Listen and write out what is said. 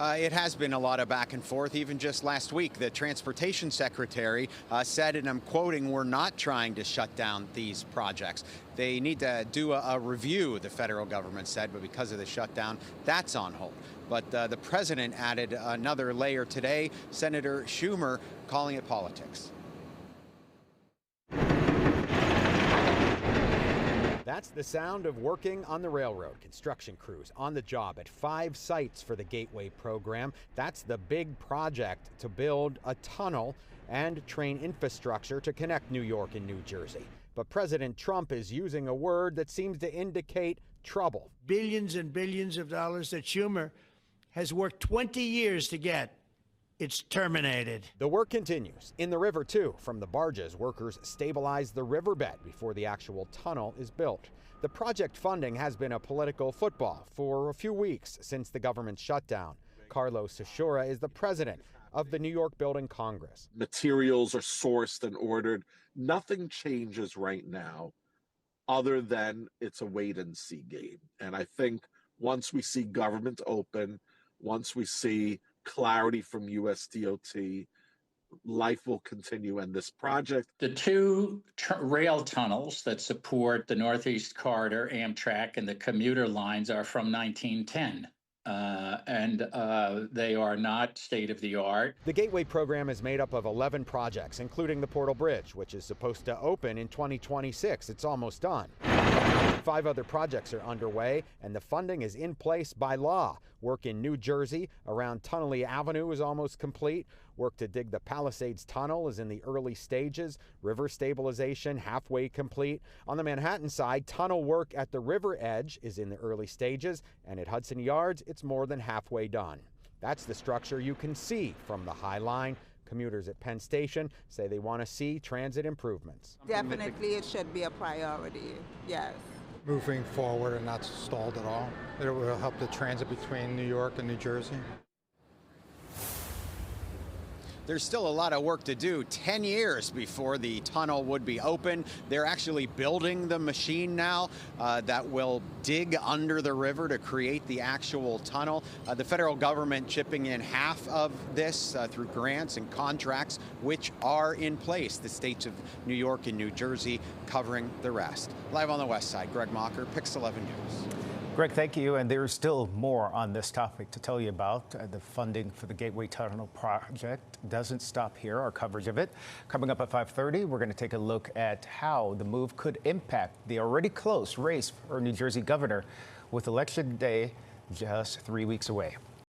It has been a lot of back and forth. Even just last week, the transportation secretary said, and I'm quoting, "We're not trying to shut down these projects." They need to do a review, the federal government said, but because of the shutdown, that's on hold. But the president added another layer today, Senator Schumer calling it politics. That's the sound of working on the railroad. Construction crews on the job at 5 sites for the Gateway program. That's the big project to build a tunnel and train infrastructure to connect New York and New Jersey. But President Trump is using a word that seems to indicate trouble. Billions and billions of dollars that Schumer has worked 20 years to get. It's terminated. The work continues in the river, too. From the barges, workers stabilize the riverbed before the actual tunnel is built. The project funding has been a political football for a few weeks since the government shutdown. Carlos Sciorra is the president of the New York Building Congress. Materials are sourced and ordered. Nothing changes right now other than it's a wait and see game. And I think once we see government open, once we see clarity from USDOT, life will continue in this project. The two rail tunnels that support the Northeast Corridor, Amtrak, and the commuter lines are from 1910. And they are not state-of-the-art. The Gateway program is made up of 11 projects, including the Portal Bridge, which is supposed to open in 2026. It's almost done. 5 other projects are underway, and the funding is in place by law. Work in New Jersey around Tunnelly Avenue is almost complete. Work to dig the Palisades Tunnel is in the early stages. River stabilization halfway complete. On the Manhattan side, tunnel work at the river edge is in the early stages, and at Hudson Yards, it's more than halfway done. That's the structure you can see from the High Line. Commuters at Penn Station say they want to see transit improvements. Definitely, it should be a priority, yes. Moving forward and not stalled at all. It will help the transit between New York and New Jersey. There's still a lot of work to do. 10 years before the tunnel would be open. They're actually building the machine now that will dig under the river to create the actual tunnel. The federal government chipping in half of this through grants and contracts, which are in place. The states of New York and New Jersey covering the rest. Live on the west side, Greg Mocker, Pix 11 News. Greg, thank you. And there's still more on this topic to tell you about. The funding for the Gateway Tunnel project doesn't stop here, our coverage of it. Coming up at 5:30, we're going to take a look at how the move could impact the already close race for New Jersey governor with Election Day just 3 weeks away.